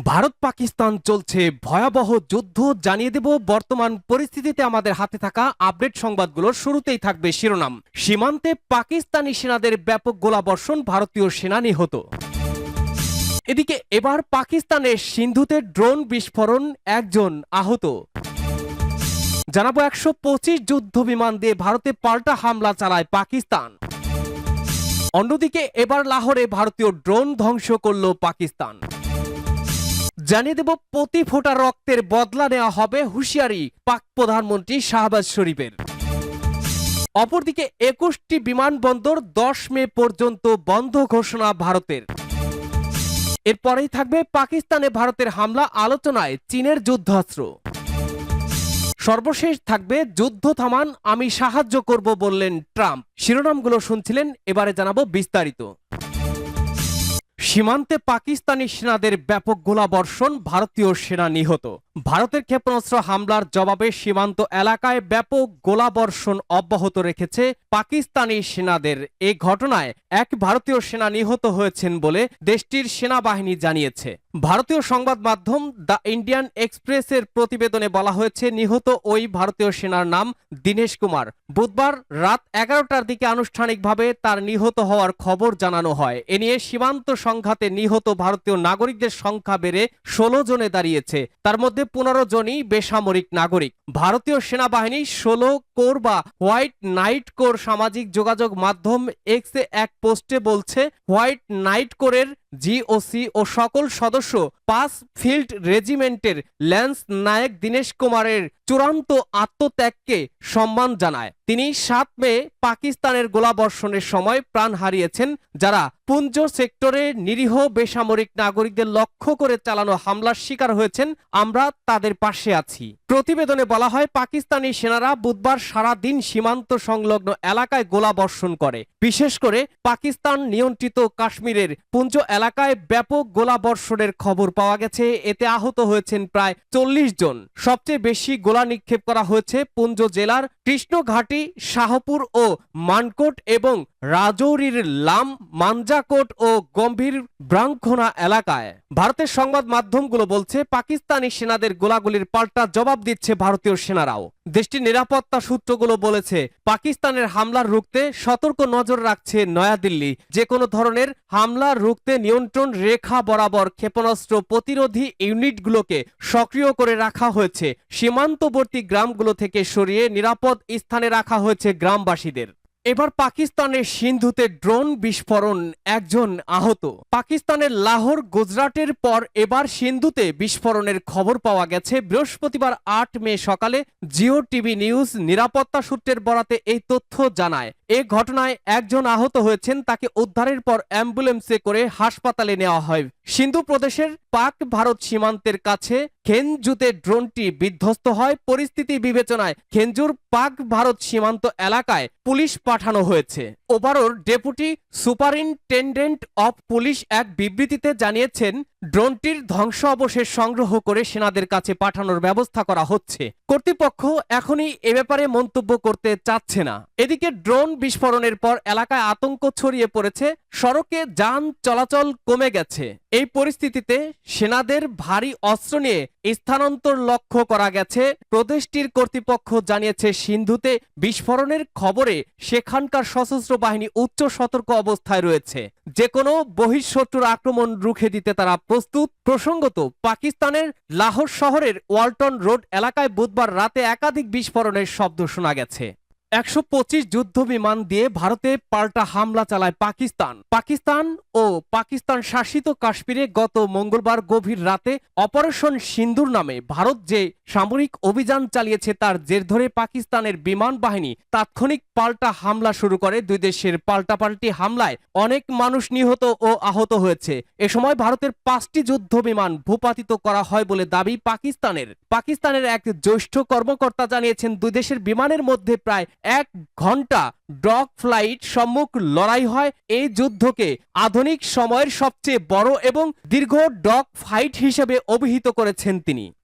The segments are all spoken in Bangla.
ভারত পাকিস্তান চলছে ভয়াবহ যুদ্ধ। জানিয়ে দেব বর্তমান পরিস্থিতিতে আমাদের হাতে থাকা আপডেট সংবাদগুলোর শুরুতেই থাকবে শিরোনাম। সীমান্তে পাকিস্তানি সেনাদের ব্যাপক গোলাবর্ষণ, ভারতীয় সেনা নিহত। এদিকে এবার পাকিস্তানের সিন্ধুতে ড্রোন বিস্ফোরণ, একজন আহত। জানাবো 125 যুদ্ধ বিমান দিয়ে ভারতে পাল্টা হামলা চালায় পাকিস্তান। অন্যদিকে এবার লাহোরে ভারতীয় ড্রোন ধ্বংস করল পাকিস্তান। জানিয়ে দেব প্রতি ফোঁটা রক্তের বদলা নেওয়া হবে, হুঁশিয়ারি পাক প্রধানমন্ত্রী শাহবাজ শরীফের। অপরদিকে 21টি বিমানবন্দর 10 মে পর্যন্ত বন্ধ ঘোষণা ভারতের। এরপরেই থাকবে পাকিস্তানে ভারতের হামলা, আলোচনায় চীনের যুদ্ধাস্ত্র। সর্বশেষ থাকবে যুদ্ধ থামান, আমি সাহায্য করব বললেন ট্রাম্প। শিরোনামগুলো শুনছিলেন, এবারে জানাবো বিস্তারিত। সীমান্তে পাকিস্তানি সেনাদের ব্যাপক গোলাবর্ষণ, ভারতীয় সেনা নিহত। ভারতের ক্ষেপণাস্ত্র হামলার জবাবে সীমান্ত এলাকায় ব্যাপক গোলাবর্ষণ অব্যাহত রেখেছে পাকিস্তানি সেনাদের। এই ঘটনায় এক ভারতীয় সেনা নিহত হয়েছেন বলে দেশটির সেনাবাহিনী জানিয়েছে। ভারতীয় সংবাদ মাধ্যম দ্য ইন্ডিয়ান এক্সপ্রেসের প্রতিবেদনে বলা হয়েছে, নিহত ওই ভারতীয় সেনার নাম দীনেশ কুমার। বুধবার রাত 11টার দিকে আনুষ্ঠানিকভাবে তার নিহত হওয়ার খবর জানানো হয়। এ নিয়ে সীমান্ত সংঘাতে নিহত ভারতীয় নাগরিকদের সংখ্যা বেড়ে 16 জনে দাঁড়িয়েছে। তার মধ্যে 15 জনই বেসামরিক নাগরিক। ভারতীয় সেনাবাহিনী 16 কোর বা হোয়াইট নাইট কোর সামাজিক যোগাযোগ মাধ্যম এক্সে এক পোস্টে বলছে, হোয়াইট নাইট কোরের জিওসি ও সকল সদস্য 5 ফিল্ড রেজিমেন্টের ল্যান্স নায়ক দীনেশ কুমারের চূড়ান্ত আত্মত্যাগকে সম্মান জানায়। তিনি 7 মে পাকিস্তানের গোলাবর্ষণের সময় প্রাণ হারিয়েছেন। যারা পুঞ্জ সেক্টরে নিরীহ বেসামরিক নাগরিকদের লক্ষ্য করে চালানো হামলার শিকার হয়েছেন, আমরা তাদের পাশে আছি। প্রতিবেদনে বলা হয়, পাকিস্তানি সেনারা বুধবার সারা দিন সীমান্ত সংলগ্ন এলাকায় গোলাবর্ষণ করে। বিশেষ করে পাকিস্তান নিয়ন্ত্রিত কাশ্মীরের পুঞ্জ এলাকায় ব্যাপক গোলাবর্ষণের খবর পাওয়া গেছে। এতে আহত হয়েছেন প্রায় 40 জন। সবচেয়ে বেশি গোলা নিক্ষেপ করা হয়েছে পুঞ্জ জেলার কৃষ্ণঘাটি, শাহপুর ও মানকোট এবং রাজৌরির লাম, মানজাকোট ও গম্ভীর ব্রাঙ্কোনা এলাকায়। ভারতের সংবাদ মাধ্যমগুলো বলছে, পাকিস্তানি সেনাদের গোলাগুলির পাল্টা জবাব দিচ্ছে ভারতীয় সেনারাও। দেশটির নিরাপত্তা সূত্রগুলো বলেছে, পাকিস্তানের হামলা রুখতে সতর্ক নজর রাখছে নয়াদিল্লি। যে কোনো ধরনের হামলা রুখতে নিয়ন্ত্রণ রেখা বরাবর ক্ষেপণাস্ত্র প্রতিরোধী ইউনিটগুলোকে সক্রিয় করে রাখা হয়েছে। সীমান্তবর্তী গ্রামগুলো থেকে সরিয়ে নিরাপদ স্থানে রাখা হয়েছে গ্রামবাসীদের। এবার পাকিস্তানের সিন্ধুতে ড্রোন বিস্ফোরণ, একজন আহত। পাকিস্তানের লাহোর, গুজরাটের পর এবার সিন্ধুতে বিস্ফোরণের খবর পাওয়া গেছে। বৃহস্পতিবার 8 মে সকালে জিও টিভি নিউজ নিরাপত্তা সূত্রের বরাতে এই তথ্য জানায়। এ ঘটনায় একজন আহত হয়েছেন। তাকে উদ্ধারের পর অ্যাম্বুলেন্সে করে হাসপাতালে নেওয়া হয়। সিন্ধু প্রদেশের পাক ভারত সীমান্তের কাছে খেনজুতে ড্রোনটি বিধ্বস্ত হয়। পরিস্থিতি বিবেচনায় খেনজুর পাক ভারত সীমান্ত এলাকায় পুলিশ পাঠানো হয়েছে। Overall deputy superintendent of police এক বিবৃতিতে জানিয়েছেন, ড্রোনটির ধ্বংস অবশেষ সংগ্রহ করে সেনাদের কাছে পাঠানোর ব্যবস্থা করা হচ্ছে। কর্তৃপক্ষ এখনই এ ব্যাপারে মন্তব্য করতে চাচ্ছে না। এদিকে ড্রোন বিস্ফোরণের পর এলাকায় আতঙ্ক ছড়িয়ে পড়েছে। সড়কে যান চলাচল কমে গেছে। এই পরিস্থিতিতে সেনাদের ভারী অস্ত্র নিয়ে স্থানান্তর লক্ষ্য করা গেছে। প্রদেশটির কর্তৃপক্ষ জানিয়েছে, সিন্ধুতে বিস্ফোরণের খবরে সেখানকার সশস্ত্র বাহিনী উচ্চ সতর্ক অবস্থায় রয়েছে। যে কোনো বহিঃশত্রুর আক্রমণ রুখে দিতে তারা প্রস্তুত। প্রসঙ্গত, পাকিস্তানের লাহোর শহরের ওয়ালটন রোড এলাকায় বুধবার রাতে একাধিক বিস্ফোরণের শব্দ শোনা গেছে। 125 যুদ্ধ বিমান দিয়ে ভারতে পাল্টা হামলা চালায় পাকিস্তান। পাকিস্তান ও পাকিস্তান শাসিত কাশ্মীরে গত মঙ্গলবার গভীর রাতে অপারেশন সিন্দুর নামে ভারত যে সামরিক অভিযান চালিয়েছে, তার জের ধরে পাকিস্তানের বিমান বাহিনী তাৎক্ষণিক পাল্টা হামলা শুরু করে। দুই দেশের পাল্টাপাল্টি হামলায় অনেক মানুষ নিহত ও আহত হয়েছে। এ সময় ভারতের 5টি যুদ্ধ বিমান ভূপাতিত করা হয় বলে দাবি পাকিস্তানের। পাকিস্তানের এক জ্যেষ্ঠ কর্মকর্তা জানিয়েছেন, দুই দেশের বিমানের মধ্যে প্রায় 1 ঘন্টা ডগ ফ্লাইট সম্মুখ লড়াই হয়। এই যুদ্ধকে আধুনিক সময়ের সবচেয়ে বড় এবং দীর্ঘ ডগ ফাইট হিসেবে অভিহিত করেছেন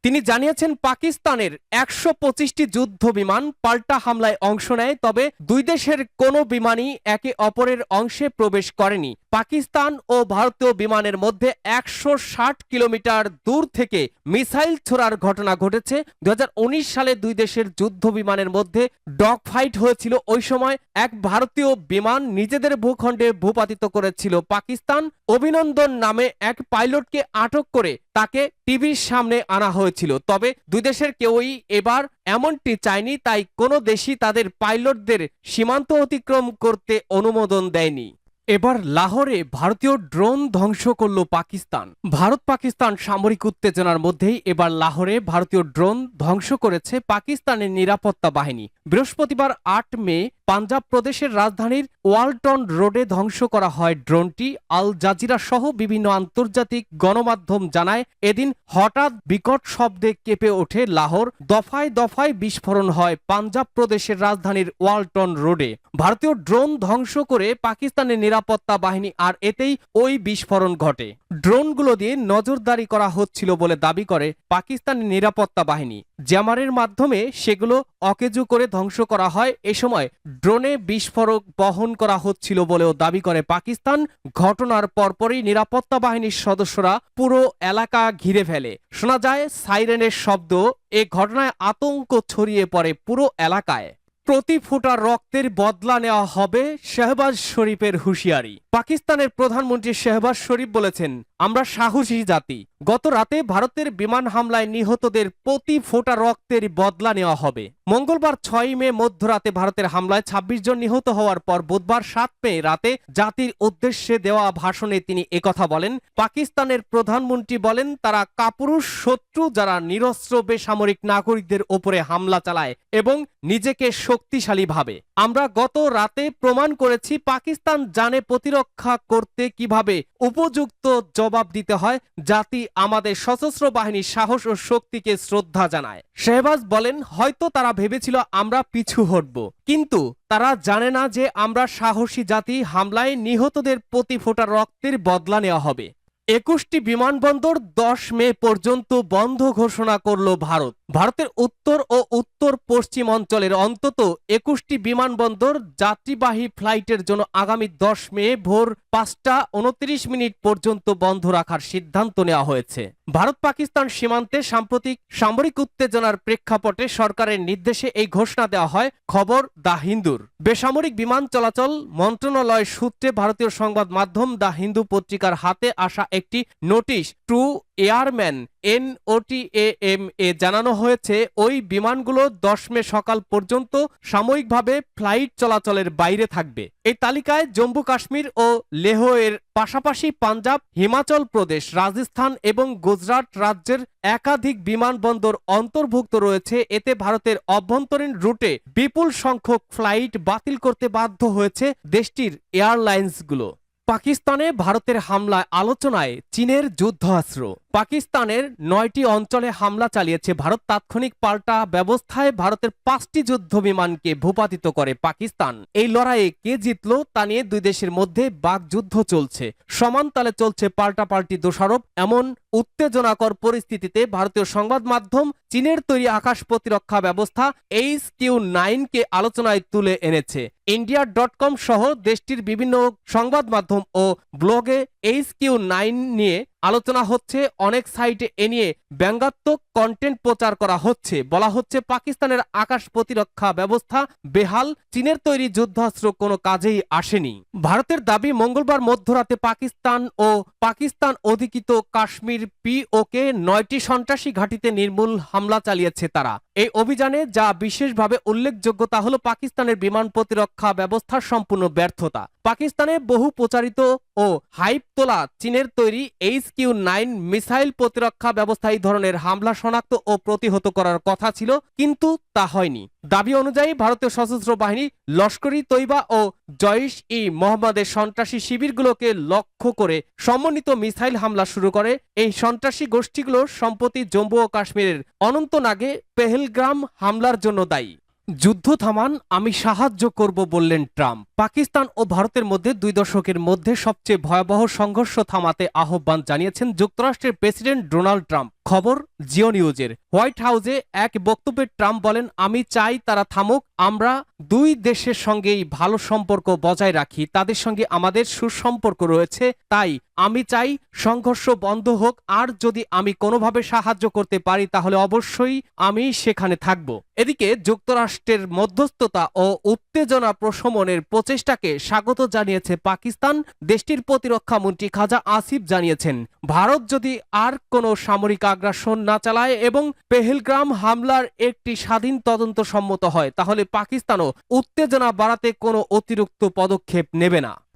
তিনি জানিয়েছেন পাকিস্তানের 125টি যুদ্ধ বিমান পাল্টা হামলায় অংশ নেয়, তবে দুই দেশের কোনো বিমানই একে অপরের অংশে প্রবেশ করেনি। পাকিস্তান ও ভারতীয় বিমানের মধ্যে 160 কিলোমিটার দূর থেকে মিসাইল ছোড়ার ঘটনা ঘটেছে। 2019 সালে দুই দেশের যুদ্ধ বিমানের মধ্যে ডগ ফাইট হয়েছিল। ওই সময় এক ভারতীয় বিমান নিজেদের ভূখণ্ডে ভূপাতিত করেছিল পাকিস্তান। অভিনন্দন নামে এক পাইলটকে আটক করে তাকে টিভির সামনে আনা হয়েছিল, তবে দুই দেশের কেউই এবার এমনটি চায়নি, তাই কোনো দেশই তাদের পাইলটদের সীমান্ত অতিক্রম করতে অনুমোদন দেয়নি। এবার লাহোরে ভারতীয় ড্রোন ধ্বংস করল পাকিস্তান। ভারত পাকিস্তান সামরিক উত্তেজনার মধ্যেই এবার লাহোরে ভারতীয় ড্রোন ধ্বংস করেছে পাকিস্তানের নিরাপত্তা বাহিনী। বৃহস্পতিবার 8 মে পাঞ্জাব প্রদেশের রাজধানীর ওয়ালটন রোডে ধ্বংস করা হয় ড্রোনটি। আল জাজিরা সহ বিভিন্ন আন্তর্জাতিক গণমাধ্যম জানায়, এদিন হঠাৎ বিকট শব্দে কেঁপে ওঠে লাহোর। দফায় দফায় বিস্ফোরণ হয় পাঞ্জাব প্রদেশের রাজধানীর ওয়ালটন রোডে। ভারতীয় ড্রোন ধ্বংস করে পাকিস্তানের নিরাপত্তা বাহিনী, আর এতেই ওই বিস্ফোরণ ঘটে। ড্রোনগুলো দিয়ে নজরদারি করা হচ্ছিল বলে দাবি করে পাকিস্তানের নিরাপত্তা বাহিনী। জ্যামারের মাধ্যমে সেগুলো অকেজু করে ধ্বংস করা হয়। এ সময় ড্রোনে বিস্ফোরক বহন করা হচ্ছিল বলেও দাবি করে পাকিস্তান। ঘটনার পরপরই নিরাপত্তা বাহিনীর সদস্যরা পুরো এলাকা ঘিরে ফেলে। শোনা যায় সাইরেনের শব্দ। এ ঘটনায় আতঙ্ক ছড়িয়ে পড়ে পুরো এলাকায়। প্রতি ফোঁটা রক্তের বদলা নেওয়া হবে, শাহবাজ শরীফের হুঁশিয়ারি। পাকিস্তানের প্রধানমন্ত্রী শাহবাজ শরীফ বলেছেন, আমরা সাহসী জাতি। গত রাতে ভারতের বিমান হামলায় নিহতদের প্রতি ফোঁটা রক্তের বদলা নেওয়া হবে। মঙ্গলবার 6 মে মধ্যরাতে ভারতের হামলায় 26 জন নিহত হওয়ার পর বুধবার 7 মে রাতে জাতির উদ্দেশ্যে দেওয়া ভাষণে তিনি একথা বলেন। পাকিস্তানের প্রধানমন্ত্রী বলেন, তারা কাপুরুষ শত্রু যারা নিরস্ত্র বেসামরিক নাগরিকদের ওপরে হামলা চালায় এবং নিজেকে শক্তিশালী ভাবে। আমরা গত রাতে প্রমাণ করেছি পাকিস্তান জানে প্রতিরক্ষা করতে কিভাবে উপযুক্ত জবাব দিতে হয়। জাতি আমাদের সশস্ত্র বাহিনীর সাহস ও শক্তিকে শ্রদ্ধা জানায়। শাহবাজ বলেন, হয়তো তারা ভেবেছিল আমরা পিছু হটব, কিন্তু তারা জানে না যে আমরা সাহসী জাতি। হামলায় নিহতদের প্রতি ফোঁটা রক্তের বদলা নেওয়া হবে। 21টি বিমানবন্দর 10 মে পর্যন্ত বন্ধ ঘোষণা করল ভারত। ভারতের উত্তর ও উত্তর পশ্চিম অঞ্চলের অন্তত 21টি বিমানবন্দর যাত্রীবাহী ফ্লাইটের জন্য আগামী 10 মে ভোর 5টা 29 পর্যন্ত বন্ধ রাখার সিদ্ধান্ত নেওয়া হয়েছে। ভারত পাকিস্তান সীমান্তে সাম্প্রতিক সামরিক উত্তেজনার প্রেক্ষাপটে সরকারের নির্দেশে এই ঘোষণা দেওয়া হয়। খবর দ্য হিন্দুর। বেসামরিক বিমান চলাচল মন্ত্রণালয় সূত্রে ভারতীয় সংবাদ মাধ্যম দ্য হিন্দু পত্রিকার হাতে আসা একটি নোটিশ টু এয়ারম্যান NOTAM এ জানানো হয়েছে, ওই বিমানগুলো 10 মে সকাল পর্যন্ত সাময়িকভাবে ফ্লাইট চলাচলের বাইরে থাকবে। এই তালিকায় জম্মু কাশ্মীর ও লেহ এর পাশাপাশি পাঞ্জাব, হিমাচল প্রদেশ, রাজস্থান এবং গুজরাট রাজ্যের একাধিক বিমানবন্দর অন্তর্ভুক্ত রয়েছে। এতে ভারতের অভ্যন্তরীণ রুটে বিপুল সংখ্যক ফ্লাইট বাতিল করতে বাধ্য হয়েছে দেশটির এয়ারলাইন্সগুলো। পাকিস্তানে ভারতের হামলায় আলোচনায় চীনের যুদ্ধাস্ত্র। পাকিস্তানের 9টি অঞ্চলে হামলা চালিয়েছে ভারত। তাৎক্ষণিক পাল্টা ব্যবস্থায় ভারতের 5টি যুদ্ধ বিমানকে ভূপাতিত করে পাকিস্তান। এই লড়াইয়ে কে জিতল তা নিয়ে দুই দেশের মধ্যে বাকযুদ্ধ চলছে। সমান তালে চলছে পাল্টাপাল্টি দোষারোপ। এমন উত্তেজনাকর পরিস্থিতিতে ভারতীয় সংবাদ মাধ্যম চীনের তৈরি আকাশ প্রতিরক্ষা ব্যবস্থা HQ-9 কে আলোচনায় তুলে এনেছে। India.com সহ দেশটির বিভিন্ন সংবাদ মাধ্যম ও ব্লগে HQ-9 নিয়ে আলোচনা হচ্ছে। অনেক সাইটে এ নিয়ে ব্যঙ্গাত্মক কন্টেন্ট প্রচার করা হচ্ছে। বলা হচ্ছে পাকিস্তানের আকাশ প্রতিরক্ষা ব্যবস্থা বেহাল, চীনের তৈরি যুদ্ধাস্ত্র কোনো কাজেই আসেনি। ভারতের দাবি, মঙ্গলবার মধ্যরাতে পাকিস্তান ও পাকিস্তান অধিকৃত কাশ্মীর POK 9টি সন্ত্রাসী ঘাঁটিতে নির্মূল হামলা চালিয়েছে তারা। এই অভিযানে যা বিশেষভাবে উল্লেখযোগ্য তা হলো পাকিস্তানের বিমান প্রতিরক্ষা ব্যবস্থার সম্পূর্ণ ব্যর্থতা। পাকিস্তানে বহু প্রচারিত ও হাইপ তোলা চীনের তৈরি HQ-9 মিসাইল প্রতিরক্ষা ব্যবস্থা এই ধরনের হামলা শনাক্ত ও প্রতিহত করার কথা ছিল, কিন্তু তা হয়নি। দাবি অনুযায়ী ভারতীয় সশস্ত্র বাহিনী লস্করি তৈবা ও জইশ-ই-মোহাম্মদের সন্ত্রাসী শিবিরগুলোকে লক্ষ্য করে সমন্বিত মিসাইল হামলা শুরু করে। এই সন্ত্রাসী গোষ্ঠীগুলো সম্প্রতি জম্মু ও কাশ্মীরের অনন্তনাগে পেহেলগ্রাম হামলার জন্য দায়ী। যুদ্ধ থামান, আমি সাহায্য করব বললেন ট্রাম্প। পাকিস্তান ও ভারতের মধ্যে 2 দশকের মধ্যে সবচেয়ে ভয়াবহ সংঘর্ষ থামাতে আহ্বান জানিয়েছেন যুক্তরাষ্ট্রের প্রেসিডেন্ট ডোনাল্ড ট্রাম্প। খবর জিও নিউজের। হোয়াইট হাউসে এক বক্তব্যে ট্রাম্প বলেন, আমি চাই তারা থামুক। আমরা 2 দেশের সঙ্গেই ভালো সম্পর্ক বজায় রাখি, তাদের সঙ্গে আমাদের সুসম্পর্ক রয়েছে, তাই আমি চাই সংঘর্ষ বন্ধ হোক। আর যদি আমি কোনোভাবে সাহায্য করতে পারি তাহলে অবশ্যই আমি সেখানে থাকব। এদিকে যুক্তরাষ্ট্রের মধ্যস্থতা ও উত্তেজনা প্রশমনের প্রচেষ্টাকে স্বাগত জানিয়েছে পাকিস্তান। দেশটির প্রতিরক্ষা মন্ত্রী খাজা আসিফ জানিয়েছেন, ভারত যদি আর কোনো সামরিক আগ্রাসন না চালায় এবং পেহেলগ্রাম হামলার একটি স্বাধীন তদন্ত সম্মত হয় তাহলে পাকিস্তানও উত্তেজনা বাড়াতে কোনো অতিরিক্ত পদক্ষেপ নেবে না।